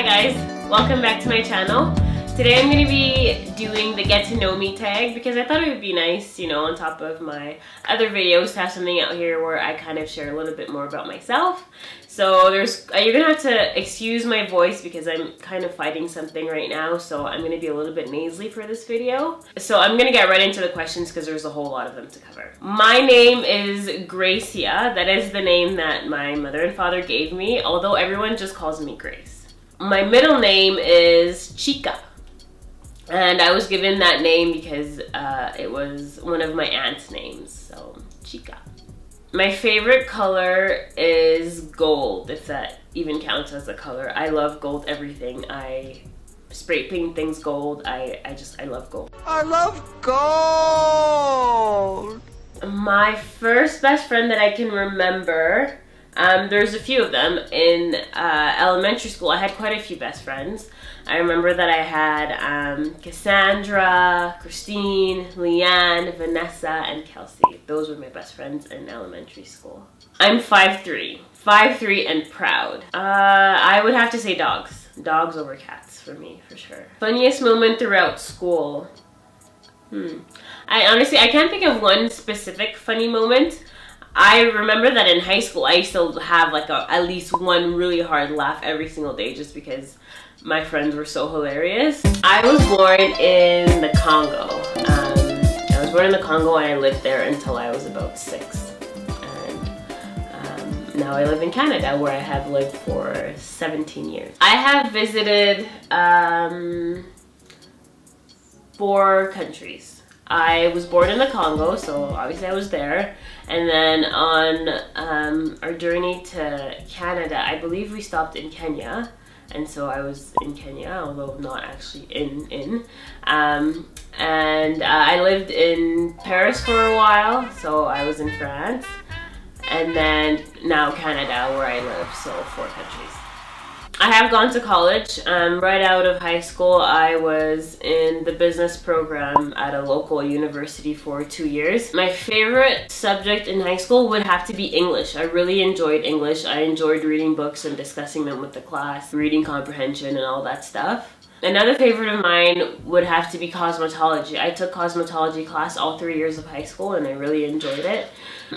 guys, welcome back to my channel. Today I'm going to be doing the get to know me tag because I thought it would be nice, you know, on top of my other videos to have something out here where I kind of share a little bit more about myself. So you're going to have to excuse my voice because I'm kind of fighting something right now, so I'm going to be a little bit nasally for this video. So I'm going to get right into the questions because there's a whole lot of them to cover. My name is Gracia. That is the name that my mother and father gave me, although everyone just calls me Grace. My middle name is Chica. And I was given that name because it was one of my aunt's names, so Chica. My favorite color is gold, if that even counts as a color. I love gold everything. I spray paint things gold. I love gold. I love gold! My first best friend that I can remember, there's a few of them. In elementary school, I had quite a few best friends. I remember that I had Cassandra, Christine, Leanne, Vanessa, and Kelsey. Those were my best friends in elementary school. I'm 5'3", 5'3" and proud. I would have to say dogs. Dogs over cats for me, for sure. Funniest moment throughout school. I can't think of one specific funny moment. I remember that in high school, I used to have like at least one really hard laugh every single day just because my friends were so hilarious. I was born in the Congo. I was born in the Congo and I lived there until I was about 6. And now I live in Canada where I have lived for 17 years. I have visited 4 countries. I was born in the Congo, so obviously I was there. And then on our journey to Canada, I believe we stopped in Kenya. And so I was in Kenya, although not actually in. And I lived in Paris for a while, so I was in France. And then now Canada, where I live, so 4 countries. I have gone to college. Right out of high school, I was in the business program at a local university for 2 years. My favorite subject in high school would have to be English. I really enjoyed English. I enjoyed reading books and discussing them with the class, reading comprehension and all that stuff. Another favorite of mine would have to be cosmetology. I took cosmetology class all 3 years of high school and I really enjoyed it.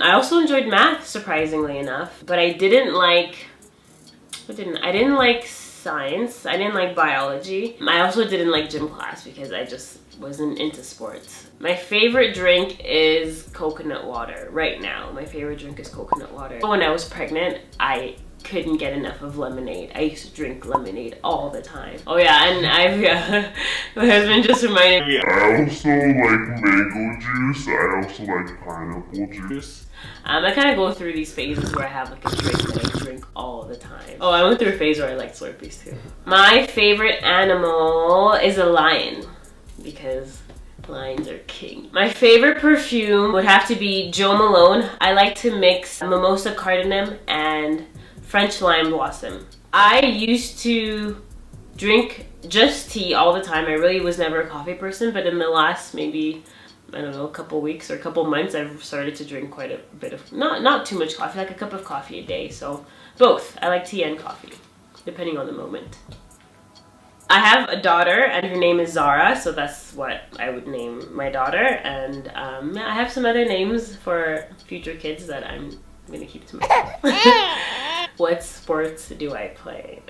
I also enjoyed math, surprisingly enough, but I didn't like science. I didn't like biology. I also didn't like gym class because I just wasn't into sports. My favorite drink is coconut water right now. My favorite drink is coconut water. When I was pregnant, I couldn't get enough of lemonade. I used to drink lemonade all the time. Oh yeah, and my husband just reminded me. I also like mango juice. I also like pineapple juice. I kind of go through these phases where I have like a drink that I drink all the time. Oh, I went through a phase where I liked Slurpees too. My favorite animal is a lion because lions are king. My favorite perfume would have to be Jo Malone. I like to mix Mimosa Cardamom and French Lime Blossom. I used to drink just tea all the time. I really was never a coffee person, but in the last maybe, I don't know, a couple weeks or a couple months, I've started to drink quite a bit of, not too much coffee, like a cup of coffee a day. So both. I like tea and coffee, depending on the moment. I have a daughter and her name is Zara, so that's what I would name my daughter. And I have some other names for future kids that I'm going to keep to myself. What sports do I play?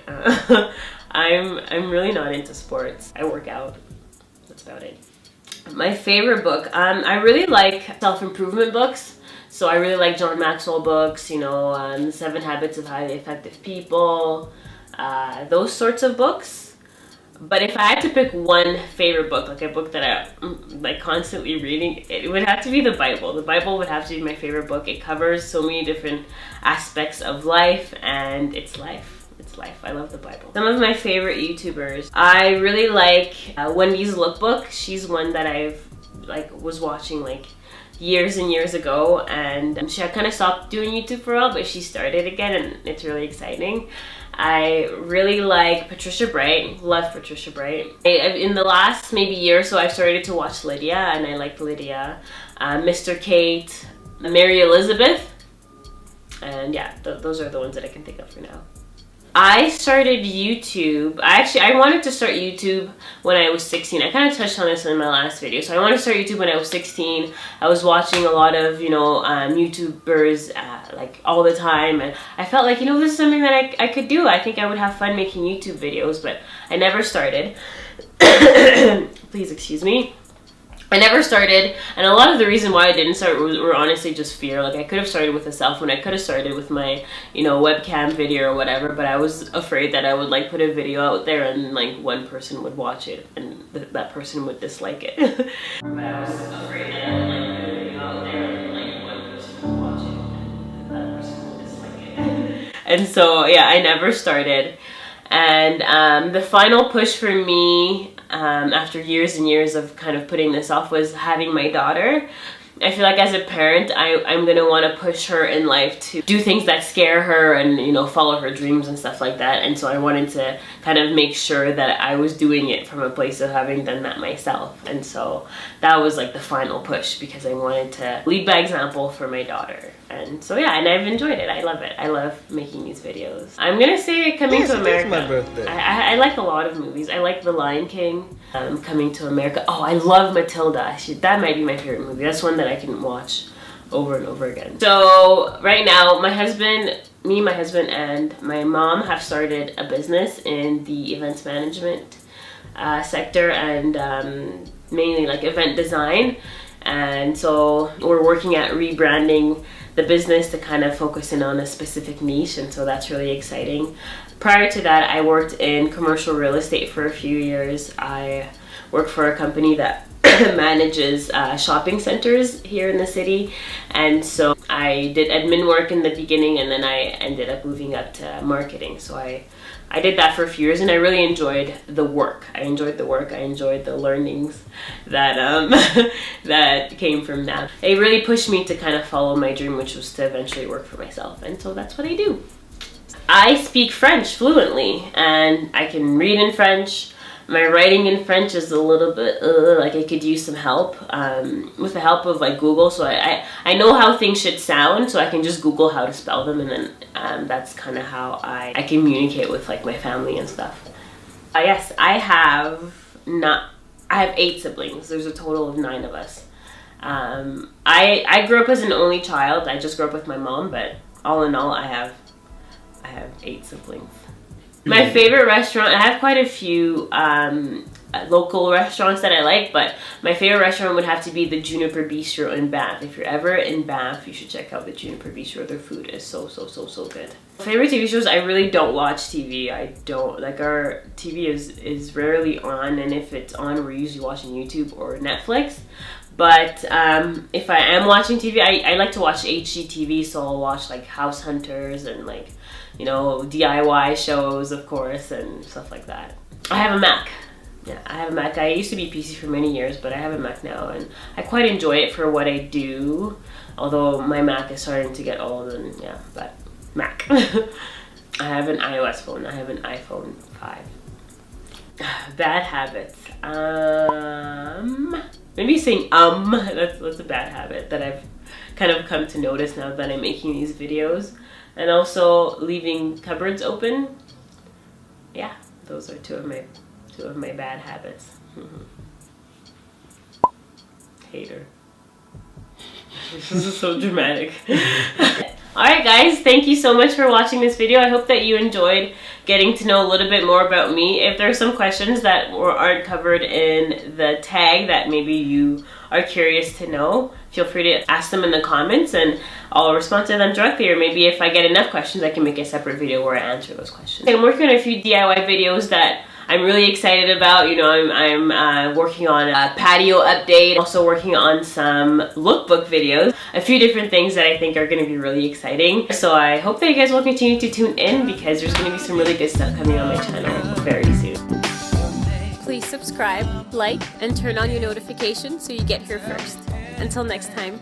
I'm really not into sports. I work out. That's about it. My favorite book, I really like self-improvement books. So I really like John Maxwell books, you know, 7 Habits of Highly Effective People, those sorts of books. But if I had to pick one favorite book, like a book that I'm like constantly reading, it would have to be the Bible. The Bible would have to be my favorite book. It covers so many different aspects of life, and it's life. It's life. I love the Bible. Some of my favorite YouTubers. I really like Wendy's Lookbook. She's one that I've was watching like years and years ago, and she had kind of stopped doing YouTube for a while, but she started again, and it's really exciting. I really like Patricia Bright. Love Patricia Bright. In the last maybe year or so, I've started to watch Lydia, and I like Lydia. Mr. Kate, Mary Elizabeth, and yeah, those are the ones that I can think of for now. I started YouTube. I wanted to start YouTube when I was 16. I kind of touched on this in my last video. So I wanted to start YouTube when I was 16. I was watching a lot of, YouTubers like all the time. And I felt like, this is something that I could do. I think I would have fun making YouTube videos, but I never started. Please excuse me. I never started, and a lot of the reason why I didn't start were honestly just fear. Like, I could have started with a cell phone, I could have started with my, webcam video or whatever, but I was afraid that I would, like, put a video out there and, like, one person would watch it, and that person would dislike it. But I was afraid that I would, like, put a video out there and, like, one person would watch it, and that person would dislike it. And so, yeah, I never started. And the final push for me, after years and years of kind of putting this off, was having my daughter. I feel like as a parent, I'm going to want to push her in life to do things that scare her and, follow her dreams and stuff like that. And so I wanted to kind of make sure that I was doing it from a place of having done that myself. And so that was like the final push, because I wanted to lead by example for my daughter. And so yeah, and I've enjoyed it. I love it. I love making these videos. I'm going to say Coming to America. It's my birthday. I like a lot of movies. I like The Lion King, Coming to America. Oh, I love Matilda. That might be my favorite movie. That's one that I can watch over and over again. So right now, my husband, and my mom have started a business in the events management sector, and mainly like event design. And so we're working at rebranding the business to kind of focus in on a specific niche, and so that's really exciting. Prior to that, I worked in commercial real estate for a few years. I worked for a company that manages shopping centers here in the city, and so I did admin work in the beginning, and then I ended up moving up to marketing. So I did that for a few years, and I really enjoyed the work. I enjoyed the learnings that that came from that. It really pushed me to kind of follow my dream, which was to eventually work for myself, and so that's what I do. I speak French fluently, and I can read in French. My writing in French is a little bit, like I could use some help, with the help of like Google. So I know how things should sound, so I can just Google how to spell them, and then that's kind of how I communicate with like my family and stuff. Yes, I have 8 siblings. There's a total of 9 of us. I grew up as an only child. I just grew up with my mom, but all in all, I have 8 siblings. My favorite restaurant, I have quite a few local restaurants that I like, but my favorite restaurant would have to be the Juniper Bistro in Banff. If you're ever in Banff, you should check out the Juniper Bistro. Their food is so good. Favorite TV shows, I really don't watch TV. I don't, like, our TV is rarely on, and if it's on, we're usually watching YouTube or Netflix. But if I am watching TV, I like to watch HGTV, so I'll watch like House Hunters and like, DIY shows, of course, and stuff like that. I have a Mac. Yeah, I have a Mac. I used to be PC for many years, but I have a Mac now, and I quite enjoy it for what I do. Although my Mac is starting to get old, and yeah, but Mac. I have an iOS phone. I have an iPhone 5. Bad habits. Maybe saying that's a bad habit that I've kind of come to notice now that I'm making these videos. And also leaving cupboards open. Yeah, those are two of my bad habits. Hater. This is so dramatic. Alright guys, thank you so much for watching this video. I hope that you enjoyed getting to know a little bit more about me. If there are some questions that aren't covered in the tag that maybe you are curious to know, feel free to ask them in the comments and I'll respond to them directly, or maybe if I get enough questions I can make a separate video where I answer those questions. I'm working on a few DIY videos that I'm really excited about. I'm working on a patio update, also working on some lookbook videos, a few different things that I think are going to be really exciting. So I hope that you guys will continue to tune in, because there's going to be some really good stuff coming on my channel very soon. Please subscribe, like, and turn on your notifications so you get here first. Until next time,